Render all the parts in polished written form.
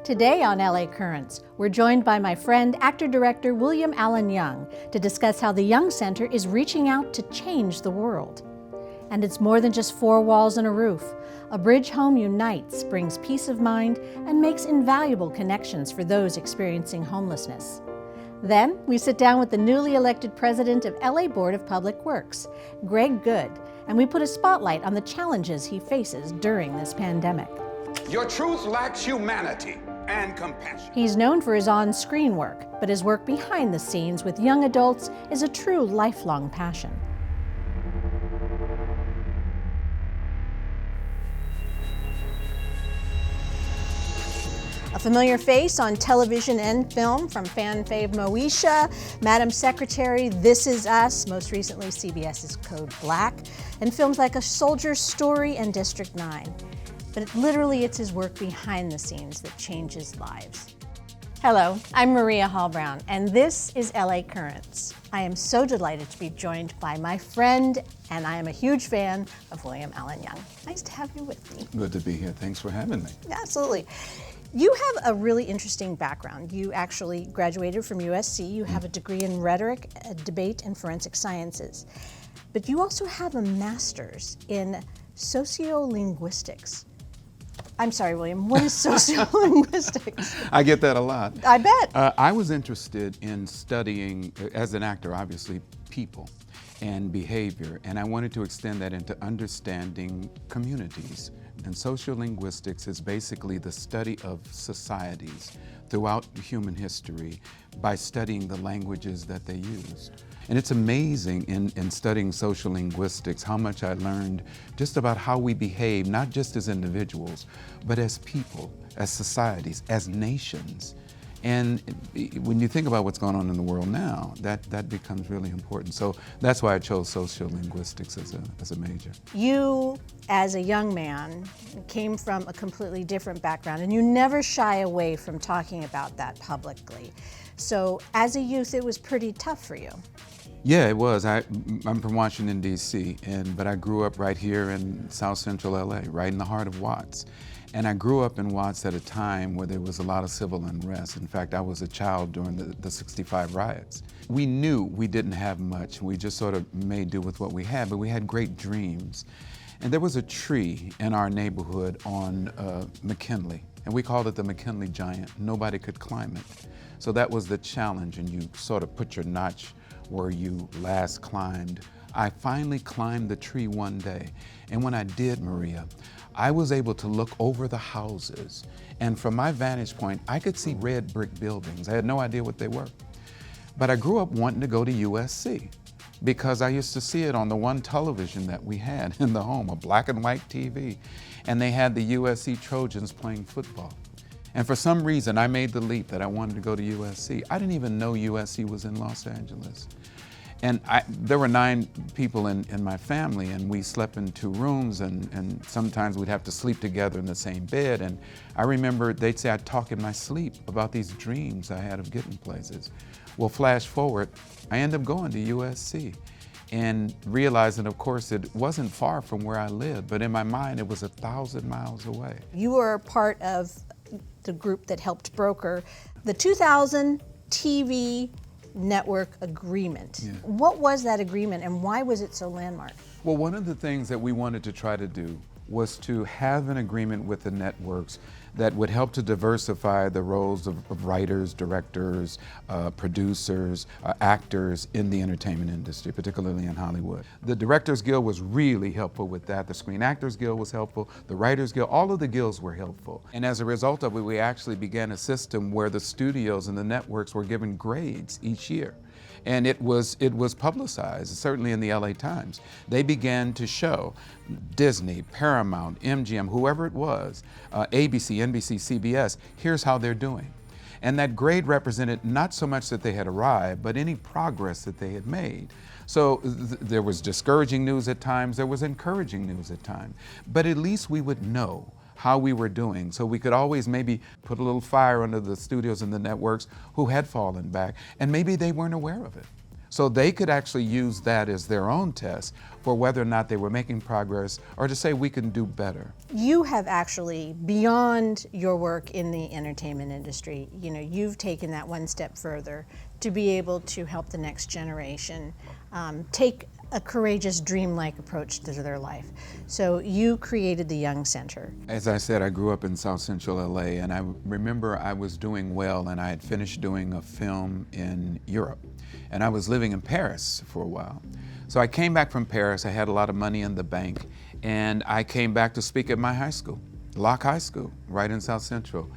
Today on LA Currents, we're joined by my friend, actor-director William Allen Young, to discuss how the Young Center is reaching out to change the world. And it's more than just four walls and a roof. A Bridge Home unites, brings peace of mind, and makes invaluable connections for those experiencing homelessness. Then, we sit down with the newly elected president of LA Board of Public Works, Greg Good, and we put a spotlight on the challenges he faces during this pandemic. Your truth lacks humanity and compassion. He's known for his on-screen work, but his work behind the scenes with young adults is a true lifelong passion. A familiar face on television and film, from fan fave Moesha, Madam Secretary, This Is Us, most recently CBS's Code Black, and films like A Soldier's Story and District 9. But it's his work behind the scenes that changes lives. Hello, I'm Maria Hall Brown, and this is LA Currents. I am so delighted to be joined by my friend, and I am a huge fan of William Allen Young. Nice to have you with me. Good to be here. Thanks for having me. Absolutely. You have a really interesting background. You actually graduated from USC. You have a degree in rhetoric, debate, and forensic sciences. But you also have a master's in sociolinguistics. I'm sorry, William, what is sociolinguistics? I get that a lot. I bet. I was interested in studying, as an actor, obviously, people and behavior, and I wanted to extend that into understanding communities. And sociolinguistics is basically the study of societies throughout human history by studying the languages that they used. And it's amazing in studying sociolinguistics how much I learned just about how we behave, not just as individuals, but as people, as societies, as nations. And when you think about what's going on in the world now, that becomes really important. So that's why I chose sociolinguistics as a major. You, as a young man, came from a completely different background, and you never shy away from talking about that publicly. So as a youth, it was pretty tough for you. Yeah, it was. I'm from Washington, D.C., but I grew up right here in South Central L.A., right in the heart of Watts. And I grew up in Watts at a time where there was a lot of civil unrest. In fact, I was a child during the 65 riots. We knew we didn't have much. We just sort of made do with what we had, but we had great dreams. And there was a tree in our neighborhood on McKinley, and we called it the McKinley Giant. Nobody could climb it. So that was the challenge, and you sort of put your notch where you last climbed. I finally climbed the tree one day, and when I did, Maria, I was able to look over the houses, and from my vantage point, I could see red brick buildings. I had no idea what they were. But I grew up wanting to go to USC because I used to see it on the one television that we had in the home, a black and white TV, and they had the USC Trojans playing football. And for some reason, I made the leap that I wanted to go to USC. I didn't even know USC was in Los Angeles. And there were 9 people in my family, and we slept in 2 rooms, and sometimes we'd have to sleep together in the same bed. And I remember they'd say I'd talk in my sleep about these dreams I had of getting places. Well, flash forward, I ended up going to USC and realizing, of course, it wasn't far from where I lived, but in my mind, it was 1,000 miles away. You were part of the group that helped broker the 2000 TV network agreement. Yeah. What was that agreement, and why was it so landmark? Well, one of the things that we wanted to try to do was to have an agreement with the networks that would help to diversify the roles of writers, directors, producers, actors in the entertainment industry, particularly in Hollywood. The Directors Guild was really helpful with that. The Screen Actors Guild was helpful. The Writers Guild, all of the guilds were helpful. And as a result of it, we actually began a system where the studios and the networks were given grades each year. And it was publicized, certainly in the LA Times. They began to show Disney, Paramount, MGM, whoever it was, ABC, NBC, CBS, here's how they're doing. And that grade represented not so much that they had arrived, but any progress that they had made. So there was discouraging news at times, there was encouraging news at times, but at least we would know how we were doing, so we could always maybe put a little fire under the studios and the networks who had fallen back, and maybe they weren't aware of it. So they could actually use that as their own test for whether or not they were making progress or to say we can do better. You have actually, beyond your work in the entertainment industry, you've taken that one step further to be able to help the next generation take a courageous, dreamlike approach to their life. So you created the Young Center. As I said, I grew up in South Central LA, and I remember I was doing well, and I had finished doing a film in Europe. And I was living in Paris for a while. So I came back from Paris, I had a lot of money in the bank, and I came back to speak at my high school, Locke High School, right in South Central.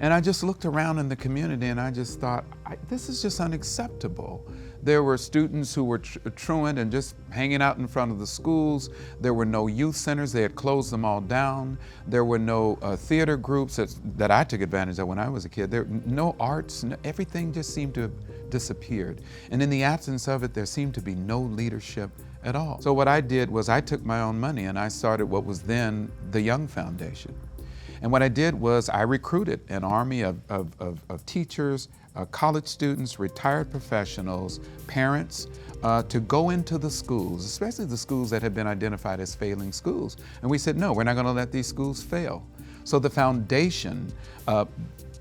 And I just looked around in the community and I just thought, this is just unacceptable. There were students who were truant and just hanging out in front of the schools. There were no youth centers, they had closed them all down. There were no theater groups that I took advantage of when I was a kid. There no arts, everything just seemed to have disappeared. And in the absence of it, there seemed to be no leadership at all. So what I did was I took my own money and I started what was then the Young Foundation. And what I did was I recruited an army of teachers, college students, retired professionals, parents, to go into the schools, especially the schools that had been identified as failing schools. And we said, no, we're not going to let these schools fail. So the foundation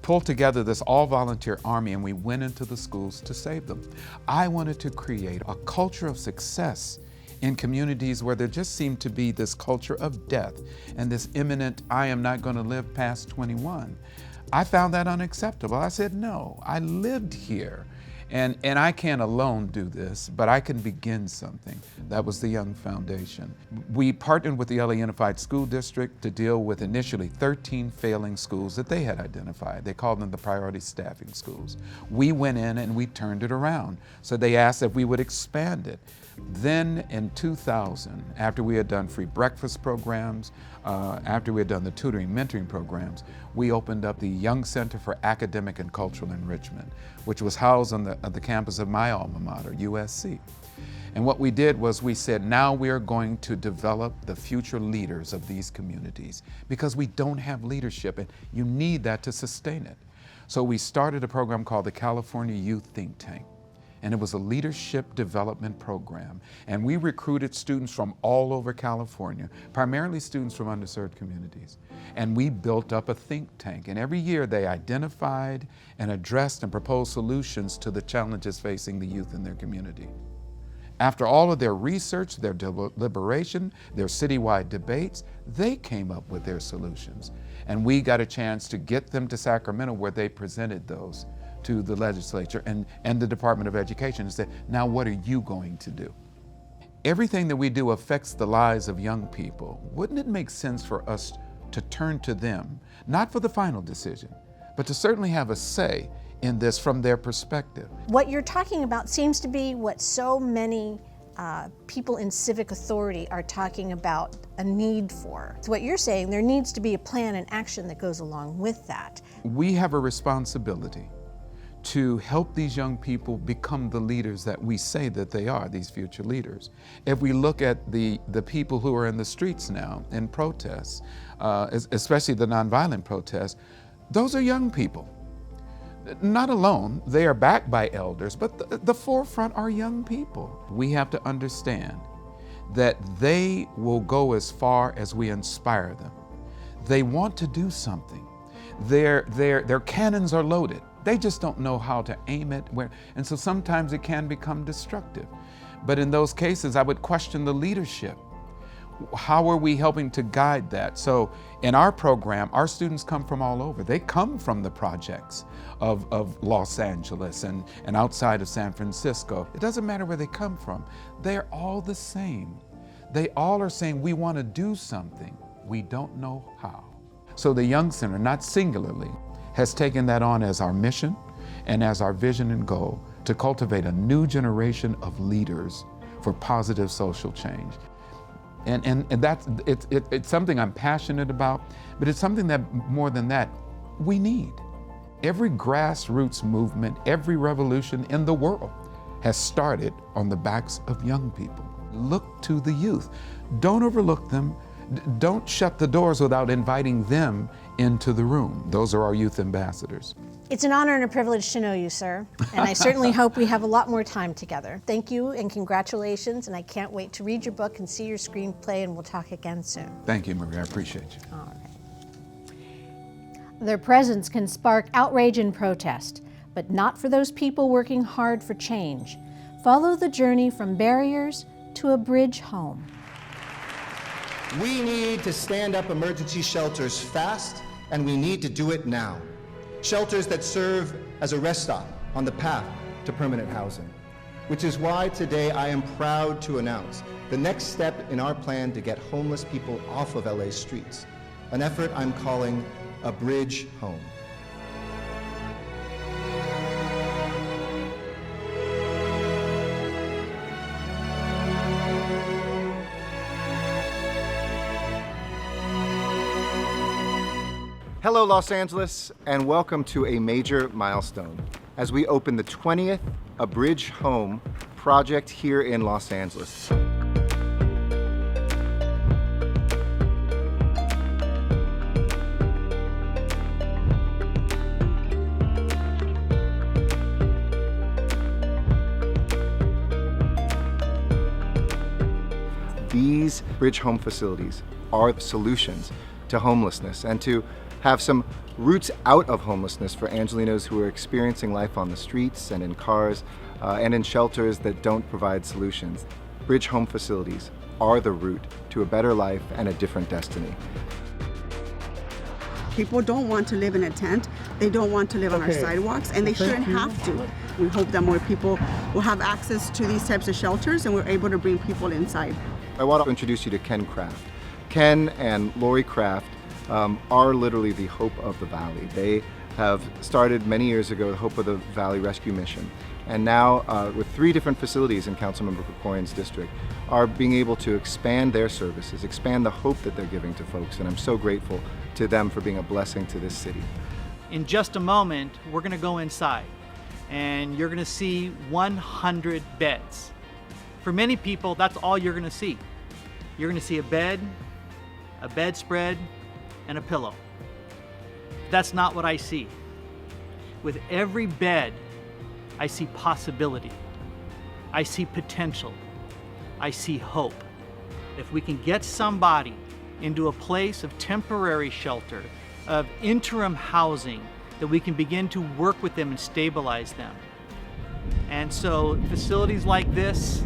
pulled together this all-volunteer army and we went into the schools to save them. I wanted to create a culture of success in communities where there just seemed to be this culture of death and this imminent, I am not going to live past 21. I found that unacceptable. I said, no, I lived here. And I can't alone do this, but I can begin something. That was the Young Foundation. We partnered with the LA Unified School District to deal with initially 13 failing schools that they had identified. They called them the priority staffing schools. We went in and we turned it around. So they asked if we would expand it. Then in 2000, after we had done free breakfast programs, after we had done the tutoring, mentoring programs, we opened up the Young Center for Academic and Cultural Enrichment, which was housed on the campus of my alma mater, USC. And what we did was we said, now we are going to develop the future leaders of these communities because we don't have leadership and you need that to sustain it. So we started a program called the California Youth Think Tank. And it was a leadership development program. And we recruited students from all over California, primarily students from underserved communities. And we built up a think tank. And every year they identified and addressed and proposed solutions to the challenges facing the youth in their community. After all of their research, their deliberation, their citywide debates, they came up with their solutions. And we got a chance to get them to Sacramento where they presented those to the legislature and the Department of Education and said, now what are you going to do? Everything that we do affects the lives of young people. Wouldn't it make sense for us to turn to them, not for the final decision, but to certainly have a say in this from their perspective? What you're talking about seems to be what so many people in civic authority are talking about a need for. So what you're saying, there needs to be a plan and action that goes along with that. We have a responsibility to help these young people become the leaders that we say that they are, these future leaders. If we look at the people who are in the streets now in protests, especially the nonviolent protests, those are young people. Not alone, they are backed by elders, but the forefront are young people. We have to understand that they will go as far as we inspire them. They want to do something. Their cannons are loaded. They just don't know how to aim it where, and so sometimes it can become destructive. But in those cases, I would question the leadership. How are we helping to guide that? So in our program, our students come from all over. They come from the projects of Los Angeles and outside of San Francisco. It doesn't matter where they come from. They're all the same. They all are saying, we want to do something. We don't know how. So the Young Center, not singularly, has taken that on as our mission and as our vision and goal to cultivate a new generation of leaders for positive social change. And that's, it's something I'm passionate about, but it's something that more than that, we need. Every grassroots movement, every revolution in the world has started on the backs of young people. Look to the youth. Don't overlook them. don't shut the doors without inviting them into the room. Those are our youth ambassadors. It's an honor and a privilege to know you, sir. And I certainly hope we have a lot more time together. Thank you and congratulations. And I can't wait to read your book and see your screenplay, and we'll talk again soon. Thank you, Marie. I appreciate you. All right. Their presence can spark outrage and protest, but not for those people working hard for change. Follow the journey from barriers to a bridge home. We need to stand up emergency shelters fast, and we need to do it now. Shelters that serve as a rest stop on the path to permanent housing. Which is why today I am proud to announce the next step in our plan to get homeless people off of LA's streets, an effort I'm calling a bridge home. Hello, Los Angeles, and welcome to a major milestone as we open the 20th A Bridge Home project here in Los Angeles. These bridge home facilities are the solutions to homelessness and to have some roots out of homelessness for Angelenos who are experiencing life on the streets and in cars and in shelters that don't provide solutions. Bridge home facilities are the route to a better life and a different destiny. People don't want to live in a tent. They don't want to live on our sidewalks, and they shouldn't have to. We hope that more people will have access to these types of shelters, and we're able to bring people inside. I want to introduce you to Ken Kraft. Ken and Lori Kraft are literally the hope of the Valley. They have started many years ago the Hope of the Valley Rescue Mission, and now with 3 different facilities in Councilmember Krikorian's district are being able to expand their services, expand the hope that they're giving to folks, and I'm so grateful to them for being a blessing to this city. In just a moment, we're going to go inside, and you're going to see 100 beds. For many people, that's all you're going to see. You're going to see a bedspread, and a pillow. That's not what I see. With every bed, I see possibility. I see potential. I see hope. If we can get somebody into a place of temporary shelter, of interim housing, that we can begin to work with them and stabilize them. And so facilities like this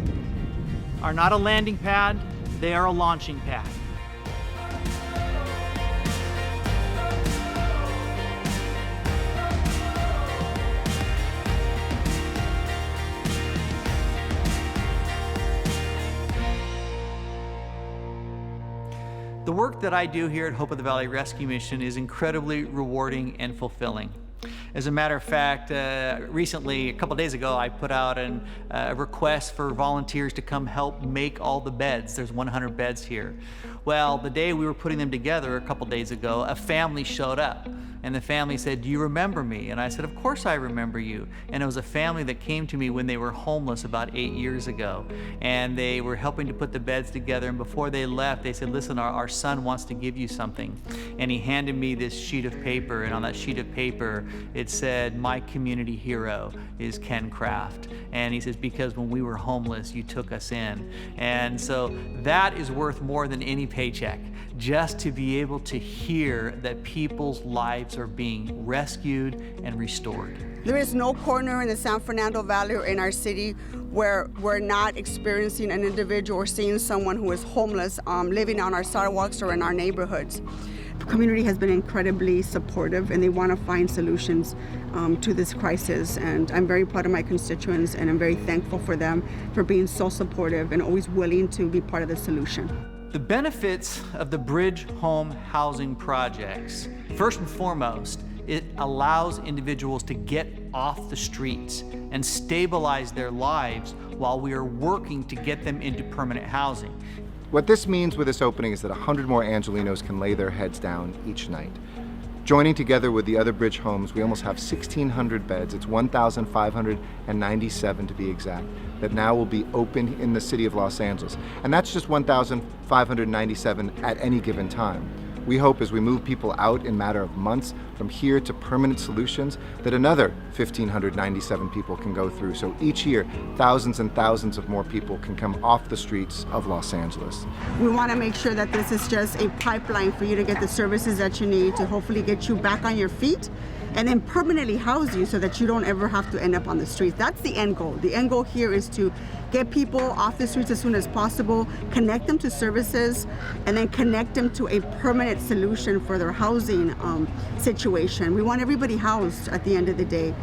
are not a landing pad, they are a launching pad. The work that I do here at Hope of the Valley Rescue Mission is incredibly rewarding and fulfilling. As a matter of fact, recently, a couple days ago, I put out a request for volunteers to come help make all the beds. There's 100 beds here. Well, the day we were putting them together a couple days ago, a family showed up. And the family said, "Do you remember me?" And I said, "Of course I remember you." And it was a family that came to me when they were homeless about 8 years ago. And they were helping to put the beds together. And before they left, they said, "Listen, our son wants to give you something." And he handed me this sheet of paper. And on that sheet of paper, it said, "My community hero is Ken Kraft." And he says, "Because when we were homeless, you took us in." And so that is worth more than any paycheck, just to be able to hear that people's lives are being rescued and restored. There is no corner in the San Fernando Valley or in our city where we're not experiencing an individual or seeing someone who is homeless living on our sidewalks or in our neighborhoods. The community has been incredibly supportive, and they want to find solutions to this crisis. And I'm very proud of my constituents, and I'm very thankful for them for being so supportive and always willing to be part of the solution. The benefits of the Bridge Home Housing projects, first and foremost, it allows individuals to get off the streets and stabilize their lives while we are working to get them into permanent housing. What this means with this opening is that 100 more Angelenos can lay their heads down each night. Joining together with the other Bridge homes, we almost have 1,600 beds. It's 1,597 to be exact, that now will be open in the city of Los Angeles. And that's just 1,597 at any given time. We hope as we move people out in a matter of months from here to permanent solutions that another 1,597 people can go through. So each year, thousands and thousands of more people can come off the streets of Los Angeles. We want to make sure that this is just a pipeline for you to get the services that you need to hopefully get you back on your feet and then permanently house you so that you don't ever have to end up on the streets. That's the end goal. The end goal here is to get people off the streets as soon as possible, connect them to services, and then connect them to a permanent solution for their housing situation. We want everybody housed at the end of the day.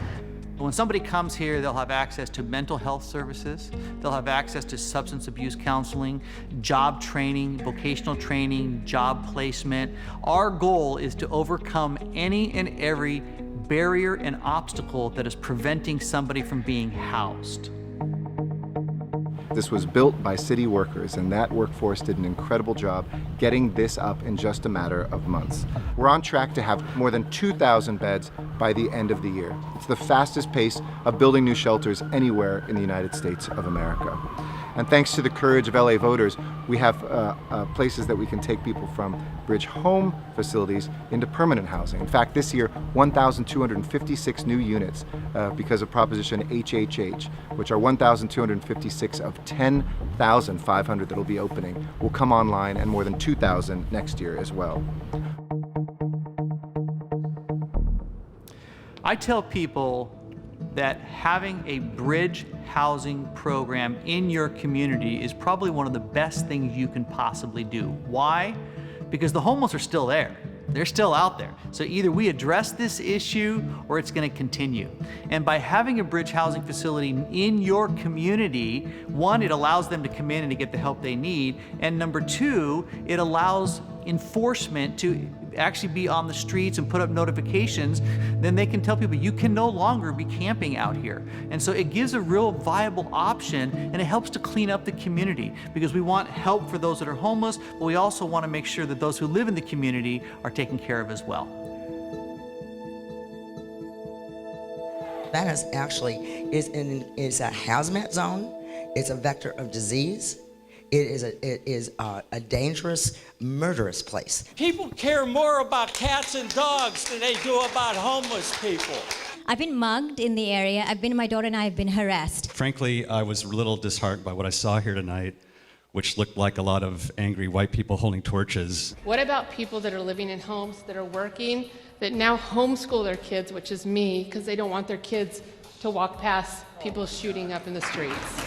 When somebody comes here, they'll have access to mental health services, they'll have access to substance abuse counseling, job training, vocational training, job placement. Our goal is to overcome any and every barrier and obstacle that is preventing somebody from being housed. This was built by city workers, and that workforce did an incredible job getting this up in just a matter of months. We're on track to have more than 2,000 beds by the end of the year. It's the fastest pace of building new shelters anywhere in the United States of America. And thanks to the courage of LA voters, we have places that we can take people from Bridge home facilities into permanent housing. In fact, this year, 1,256 new units because of Proposition HHH, which are 1,256 of 10,500 that will be opening, will come online, and more than 2,000 next year as well. I tell people that having a bridge housing program in your community is probably one of the best things you can possibly do. Why? Because the homeless are still there. They're still out there. So either we address this issue or it's going to continue. And by having a bridge housing facility in your community, one, it allows them to come in and to get the help they need. And number two, it allows enforcement to actually be on the streets and put up notifications. Then they can tell people you can no longer be camping out here. And so it gives a real viable option, and it helps to clean up the community, because we want help for those that are homeless, but we also want to make sure that those who live in the community are taken care of as well. That is actually is a hazmat zone. It's a vector of disease. It is a dangerous, murderous place. People care more about cats and dogs than they do about homeless people. I've been mugged in the area. My daughter and I have been harassed. Frankly, I was a little disheartened by what I saw here tonight, which looked like a lot of angry white people holding torches. What about people that are living in homes, that are working, that now homeschool their kids, which is me, because they don't want their kids to walk past people shooting up in the streets?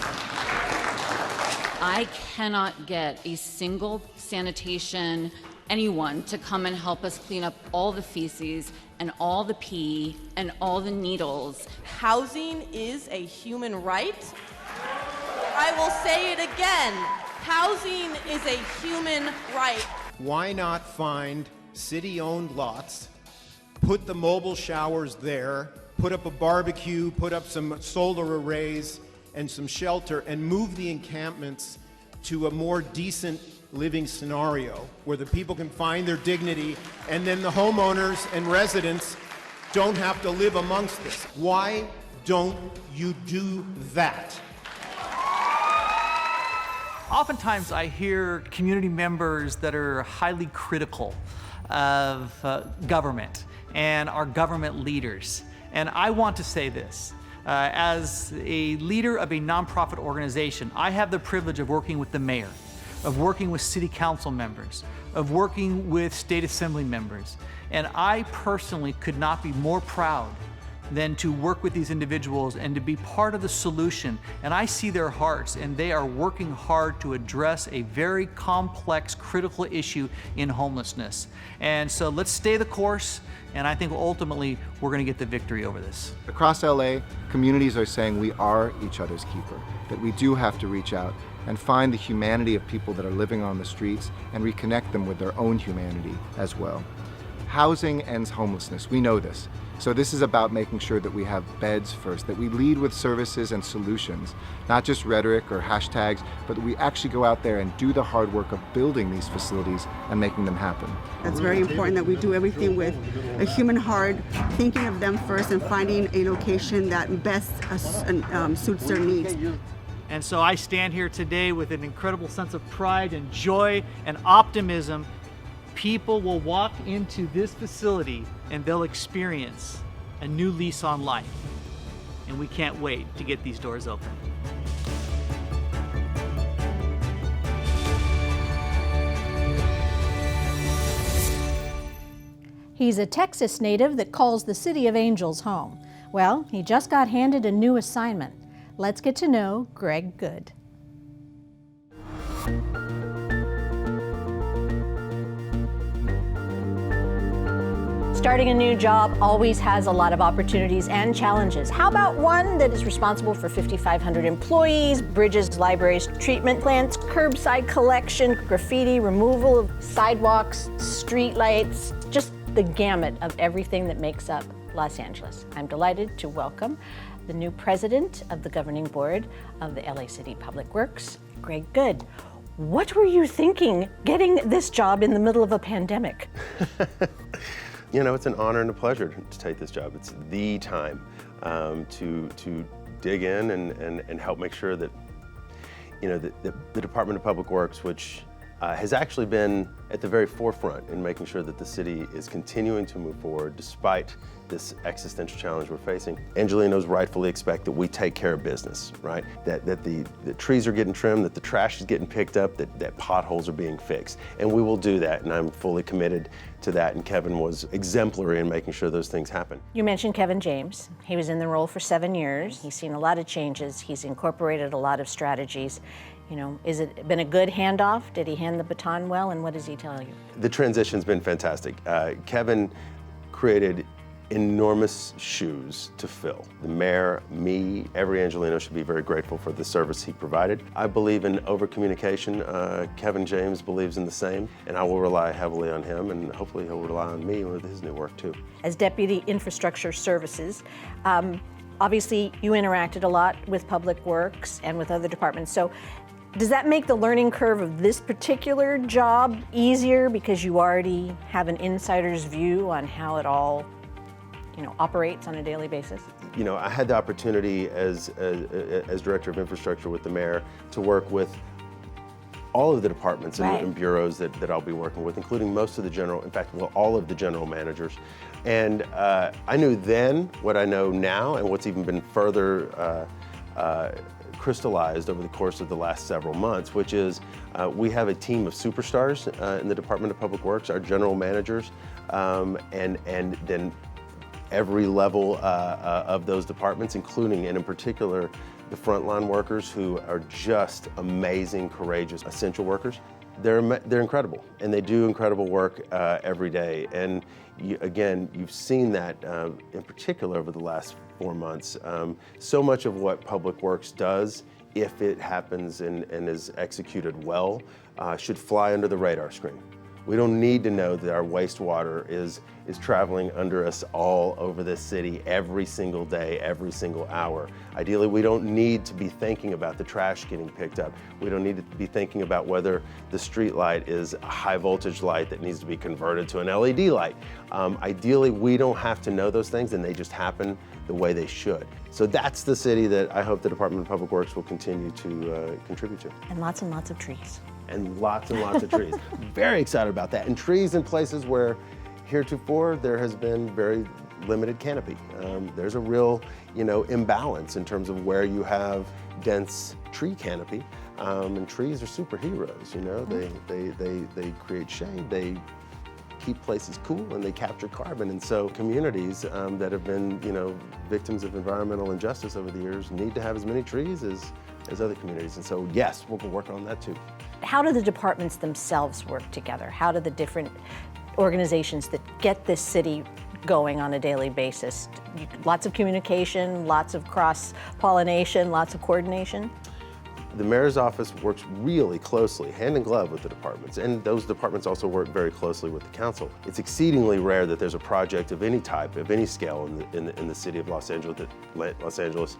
I cannot get a single sanitation anyone to come and help us clean up all the feces and all the pee and all the needles. Housing is a human right. I will say it again. Housing is a human right. Why not find city-owned lots, put the mobile showers there, put up a barbecue, put up some solar arrays and some shelter, and move the encampments to a more decent living scenario where the people can find their dignity, and then the homeowners and residents don't have to live amongst this. Why don't you do that? Oftentimes I hear community members that are highly critical of government and our government leaders. And I want to say this. As a leader of a nonprofit organization, I have the privilege of working with the mayor, of working with city council members, of working with state assembly members. And I personally could not be more proud than to work with these individuals and to be part of the solution. And I see their hearts, and they are working hard to address a very complex, critical issue in homelessness. And so let's stay the course, and I think ultimately we're going to get the victory over this. Across LA, communities are saying we are each other's keeper, that we do have to reach out and find the humanity of people that are living on the streets and reconnect them with their own humanity as well. Housing ends homelessness. We know this. So this is about making sure that we have beds first, that we lead with services and solutions, not just rhetoric or hashtags, but that we actually go out there and do the hard work of building these facilities and making them happen. It's very important that we do everything with a human heart, thinking of them first and finding a location that best suits their needs. And so I stand here today with an incredible sense of pride and joy and optimism. People will walk into this facility and they'll experience a new lease on life. And we can't wait to get these doors open. He's a Texas native that calls the City of Angels home. Well, he just got handed a new assignment. Let's get to know Greg Good. Starting a new job always has a lot of opportunities and challenges. How about one that is responsible for 5,500 employees, bridges, libraries, treatment plants, curbside collection, graffiti, removal of sidewalks, street lights, just the gamut of everything that makes up Los Angeles. I'm delighted to welcome the new president of the governing board of the LA City Public Works, Greg Good. What were you thinking getting this job in the middle of a pandemic? You know, it's an honor and a pleasure to take this job. It's the time to dig in and help make sure that, you know, the Department of Public Works, which has actually been at the very forefront in making sure that the city is continuing to move forward despite this existential challenge we're facing. Angelenos rightfully expect that we take care of business, right? That the trees are getting trimmed, that the trash is getting picked up, that potholes are being fixed. And we will do that, and I'm fully committed to that, and Kevin was exemplary in making sure those things happen. You mentioned Kevin James. He was in the role for 7 years. He's seen a lot of changes. He's incorporated a lot of strategies. You know, has it been a good handoff? Did he hand the baton well, and what does he tell you? The transition's been fantastic. Kevin created enormous shoes to fill. The mayor, me, every Angeleno should be very grateful for the service he provided. I believe in over-communication. Kevin James believes in the same, and I will rely heavily on him, and hopefully he'll rely on me with his new work too. As Deputy Infrastructure Services, obviously you interacted a lot with Public Works and with other departments. So does that make the learning curve of this particular job easier because you already have an insider's view on how it all, you know, operates on a daily basis? You know, I had the opportunity as Director of Infrastructure with the mayor to work with all of the departments and bureaus that I'll be working with, including most of the general, in fact, well, all of the general managers. And I knew then what I know now, and what's even been further crystallized over the course of the last several months, which is we have a team of superstars in the Department of Public Works, our general managers, and then every level of those departments, including and in particular the frontline workers who are just amazing, courageous, essential workers. They're incredible, and they do incredible work every day. And again, you've seen that in particular over the last 4 months. So much of what Public Works does, if it happens and is executed well, should fly under the radar screen. We don't need to know that our wastewater is traveling under us all over this city every single day, every single hour. Ideally, we don't need to be thinking about the trash getting picked up. We don't need to be thinking about whether the street light is a high voltage light that needs to be converted to an LED light. Ideally, we don't have to know those things, and they just happen the way they should. So that's the city that I hope the Department of Public Works will continue to contribute to. And lots of trees. And lots of trees. Very excited about that. And trees in places where heretofore there has been very limited canopy. There's a real, imbalance in terms of where you have dense tree canopy. And trees are superheroes, They create shade, they keep places cool, and they capture carbon. And so communities that have been, victims of environmental injustice over the years need to have as many trees as other communities. And so, yes, we'll work on that too. How do the departments themselves work together? How do the different organizations that get this city going on a daily basis? Lots of communication, lots of cross-pollination, lots of coordination? the mayor's office works really closely, hand in glove with the departments, and those departments also work very closely with the council. It's exceedingly rare that there's a project of any type, of any scale in the city of Los Angeles,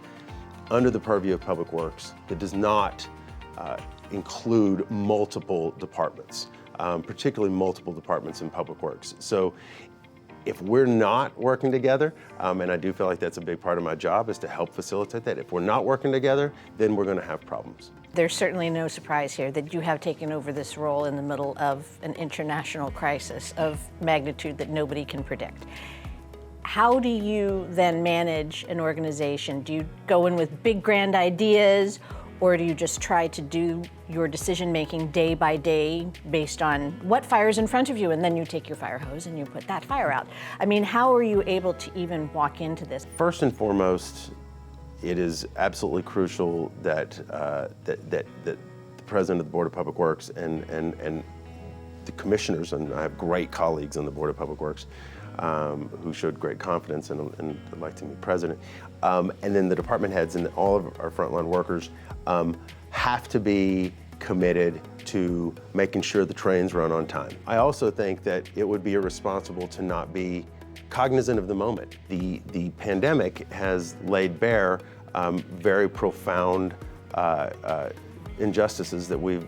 under the purview of Public Works that does not include multiple departments, particularly multiple departments in Public Works. So if we're not working together, and I do feel like that's a big part of my job is to help facilitate that, if we're not working together, then we're going to have problems. There's certainly no surprise here that you have taken over this role in the middle of an international crisis of magnitude that nobody can predict. How do you then manage an organization? Do you go in with big grand ideas, or do you just try to do your decision-making day by day based on what fire's in front of you, and then you take your fire hose and you put that fire out? I mean, how are you able to even walk into this? First and foremost, it is absolutely crucial that the president of the Board of Public Works and the commissioners, and I have great colleagues on the Board of Public Works, who showed great confidence in electing me president. And then the department heads and all of our frontline workers have to be committed to making sure the trains run on time. I also think that it would be irresponsible to not be cognizant of the moment. The pandemic has laid bare very profound injustices that we've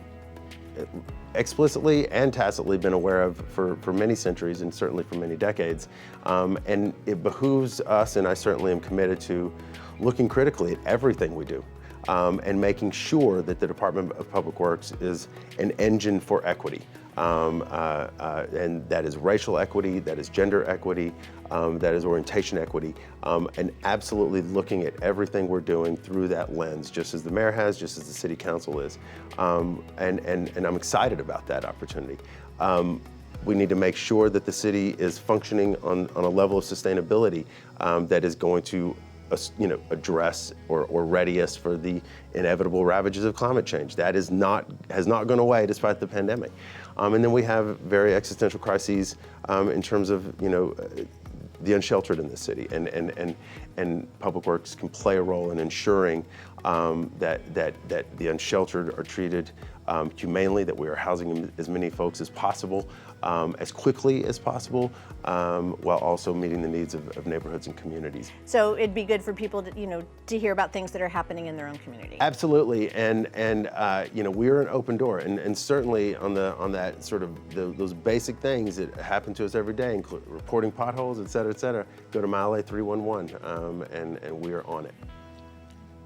explicitly and tacitly been aware of for many centuries and certainly for many decades. And it behooves us, and I certainly am committed to, looking critically at everything we do and making sure that the Department of Public Works is an engine for equity. And that is racial equity, that is gender equity, that is orientation equity, and absolutely looking at everything we're doing through that lens, just as the mayor has, just as the city council is. And I'm excited about that opportunity. We need to make sure that the city is functioning on a level of sustainability that is going to address or ready us for the inevitable ravages of climate change. That has not gone away despite the pandemic. And then we have very existential crises in terms of the unsheltered in this city, and Public Works can play a role in ensuring that the unsheltered are treated humanely, that we are housing as many folks as possible, as quickly as possible, while also meeting the needs of neighborhoods and communities. So it'd be good for people to hear about things that are happening in their own community. Absolutely, and we're an open door, and certainly on that sort of those basic things that happen to us every day, including reporting potholes, et cetera, go to MyLA 311, and we are on it.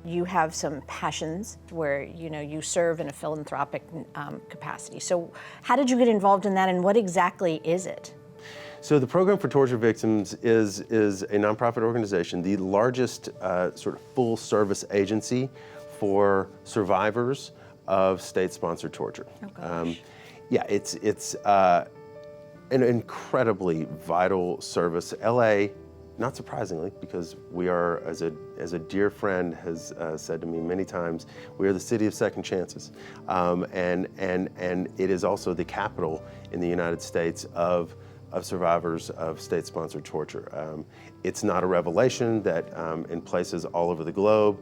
You have some passions where you serve in a philanthropic capacity. So how did you get involved in that, and what exactly is it? So the Program for Torture Victims is a nonprofit organization, the largest sort of full-service agency for survivors of state-sponsored torture. Oh, gosh. Yeah, it's an incredibly vital service. LA, not surprisingly, because we are, as a dear friend has said to me many times, we are the city of second chances, and it is also the capital in the United States of survivors of state-sponsored torture. It's not a revelation that in places all over the globe,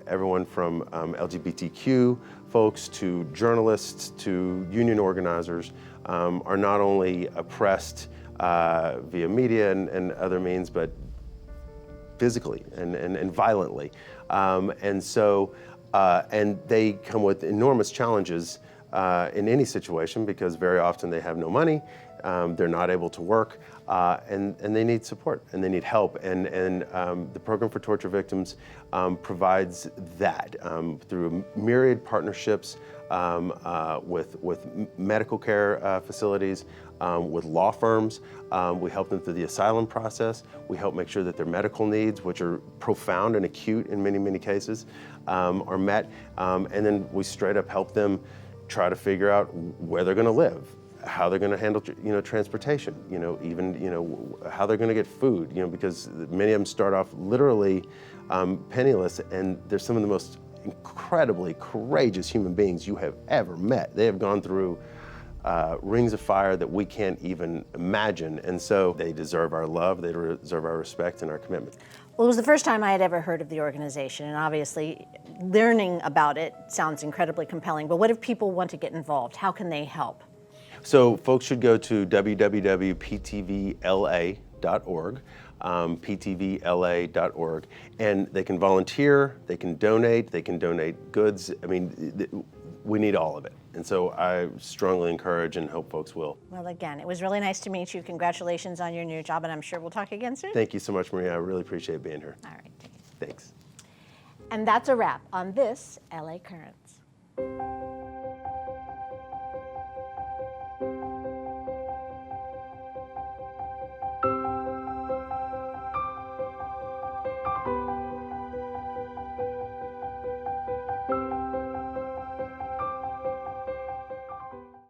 everyone from LGBTQ folks to journalists to union organizers are not only oppressed via media and other means, but physically and violently. And they come with enormous challenges in any situation, because very often they have no money, they're not able to work, and they need support and they need help. And the Program for Torture Victims provides that through myriad partnerships with medical care facilities, with law firms. We help them through the asylum process. We help make sure that their medical needs, which are profound and acute in many, many cases, are met. And then we straight up help them try to figure out where they're going to live, how they're going to handle, transportation, even, how they're going to get food, because many of them start off literally penniless, and they're some of the most incredibly courageous human beings you have ever met. They have gone through rings of fire that we can't even imagine, and so they deserve our love, they deserve our respect and our commitment. Well, it was the first time I had ever heard of the organization, and obviously learning about it sounds incredibly compelling. But what if people want to get involved? How can they help? So folks should go to www.ptvla.org, ptvla.org, and they can volunteer, they can donate goods. I mean, we need all of it. And so I strongly encourage and hope folks will. Well, again, it was really nice to meet you. Congratulations on your new job, and I'm sure we'll talk again soon. Thank you so much, Maria. I really appreciate being here. All right. Thanks. And that's a wrap on this LA Current.